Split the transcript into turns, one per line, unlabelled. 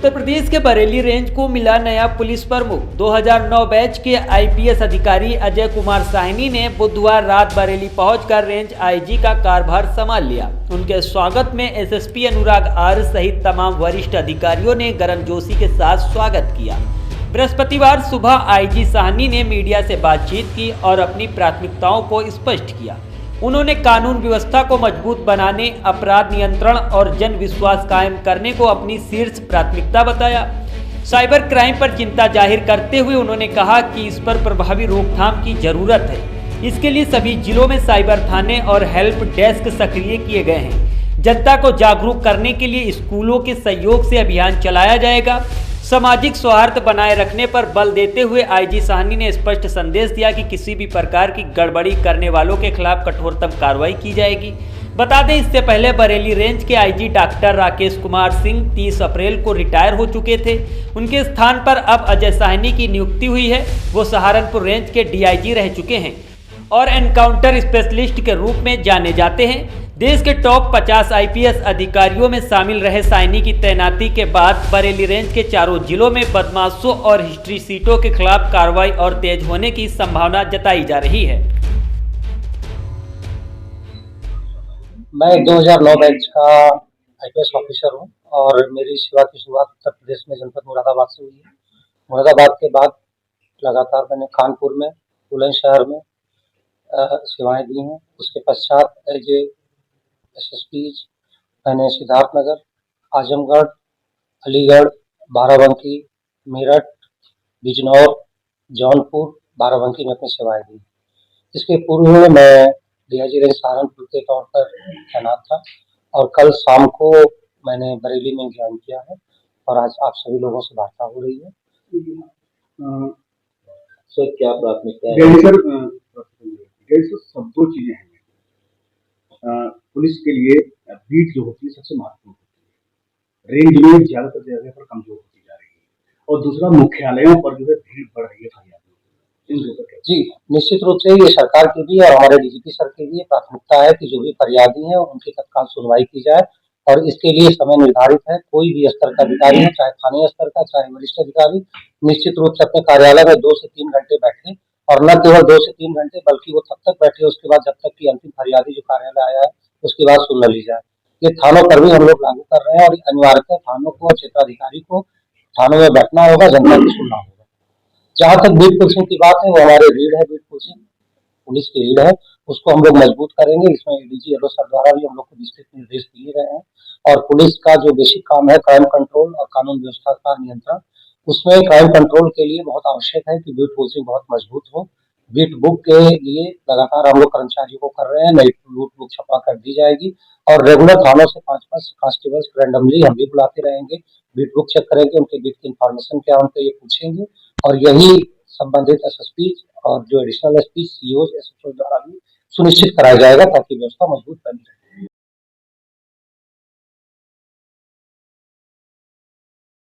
उत्तर प्रदेश के बरेली रेंज को मिला नया पुलिस प्रमुख। 2009 बैच के आईपीएस अधिकारी अजय कुमार साहनी ने बुधवार रात बरेली पहुंचकर रेंज आईजी का कार्यभार संभाल लिया। उनके स्वागत में एसएसपी अनुराग आर सहित तमाम वरिष्ठ अधिकारियों ने गर्मजोशी के साथ स्वागत किया। बृहस्पतिवार सुबह आईजी साहनी ने मीडिया से बातचीत की और अपनी प्राथमिकताओं को स्पष्ट किया। उन्होंने कानून व्यवस्था को मजबूत बनाने, अपराध नियंत्रण और जन विश्वास कायम करने को अपनी शीर्ष प्राथमिकता बताया। साइबर क्राइम पर चिंता जाहिर करते हुए उन्होंने कहा कि इस पर प्रभावी रोकथाम की जरूरत है। इसके लिए सभी जिलों में साइबर थाने और हेल्प डेस्क सक्रिय किए गए हैं। जनता को जागरूक करने के लिए स्कूलों के सहयोग से अभियान चलाया जाएगा। सामाजिक सौहार्द बनाए रखने पर बल देते हुए आईजी साहनी ने स्पष्ट संदेश दिया कि किसी भी प्रकार की गड़बड़ी करने वालों के खिलाफ कठोरतम कार्रवाई की जाएगी। बता दें, इससे पहले बरेली रेंज के आईजी डॉक्टर राकेश कुमार सिंह 30 अप्रैल को रिटायर हो चुके थे। उनके स्थान पर अब अजय साहनी की नियुक्ति हुई है। वो सहारनपुर रेंज के डीआईजी रह चुके हैं और एनकाउंटर स्पेशलिस्ट के रूप में जाने जाते हैं। देश के टॉप 50 आईपीएस अधिकारियों में शामिल रहे साहनी की तैनाती के बाद बरेली रेंज के चारों जिलों में बदमाशों और हिस्ट्री सीटों के खिलाफ कार्रवाई और तेज होने की संभावना जताई जा रही है।
मैं 2009 बैच का आईपीएस ऑफिसर हूं और मेरी सेवा की शुरुआत उत्तर प्रदेश में जनपद मुरादाबाद से हुई है। मुरादाबाद के बाद लगातार मैंने कानपुर में, बुलंदशहर में सेवाएं दी हैं। उसके पश्चात एज ए एसएसपी मैंने सिद्धार्थनगर, आजमगढ़, अलीगढ़, बाराबंकी, मेरठ, बिजनौर, जौनपुर, बाराबंकी में अपनी सेवाएं दी। इसके पूर्व में मैं डीआईजी रेंज सहारनपुर के तौर पर तैनात था और कल शाम को मैंने बरेली में ज्वाइन किया है और आज आप सभी लोगों से वार्ता हो रही है।
सर, क्या प्राथमिकता है? सब दो चीजें हैं। पुलिस के लिए बीट जो होती है सबसे महत्वपूर्ण होती है। रेंज में ज्यादातर जगह पर कमजोर होती जा रही है और दूसरा मुख्यालयों पर जो है भीड़ बढ़ रही है।
जी, निश्चित रूप से ये सरकार की भी और हमारे डीजीपी सर की भी प्राथमिकता है कि जो भी फरियादी है उनकी तत्काल सुनवाई की जाए और इसके लिए समय निर्धारित है। कोई भी स्तर का अधिकारी है, चाहे थानीय स्तर का, चाहे वरिष्ठ अधिकारी, निश्चित रूप से अपने कार्यालय में 2 से 3 घंटे बैठे और न केवल 2 से 3 घंटे बल्कि वो तब तक बैठे उसके बाद जब तक कि अंतिम फरियादी जो कार्यालय आया है उसके बाद सुन ली जाए। ये थानों पर भी हम लोग लागू कर रहे हैं और अनिवार्यतः थानों को और क्षेत्राधिकारी को थानों में बैठना होगा, जनता की सुनना होगा। जहाँ तक बीट पुलिसिंग की बात है, वो हमारे रीढ़ है। बीट पुलिसिंग पुलिस की रीढ़ है, उसको हम लोग मजबूत करेंगे। इसमें एडीजी येलो सर द्वारा भी हम लोग को विस्तृत निर्देश दिए गए हैं और पुलिस का जो बेसिक काम है क्राइम कंट्रोल और कानून व्यवस्था का नियंत्रण, उसमें क्राइम कंट्रोल के लिए बहुत आवश्यक है कि बीट पुलिसिंग बहुत मजबूत हो। बीट बुक के लिए लगातार हम लोग कर्मचारियों को कर रहे हैं, नई लूट बुक छपा कर दी जाएगी और रेगुलर थानों से 5-5 कांस्टेबल्स रैंडमली हम भी बुलाते रहेंगे। बीट बुक चेक करेंगे, उनके बीट की इंफॉर्मेशन क्या उनके ये पूछेंगे और यही संबंधित एसएसपी और जो एडिशनल एसपी, सीओ, एसएचओ द्वारा भी सुनिश्चित कराया जाएगा ताकि व्यवस्था मजबूत बनी रहे।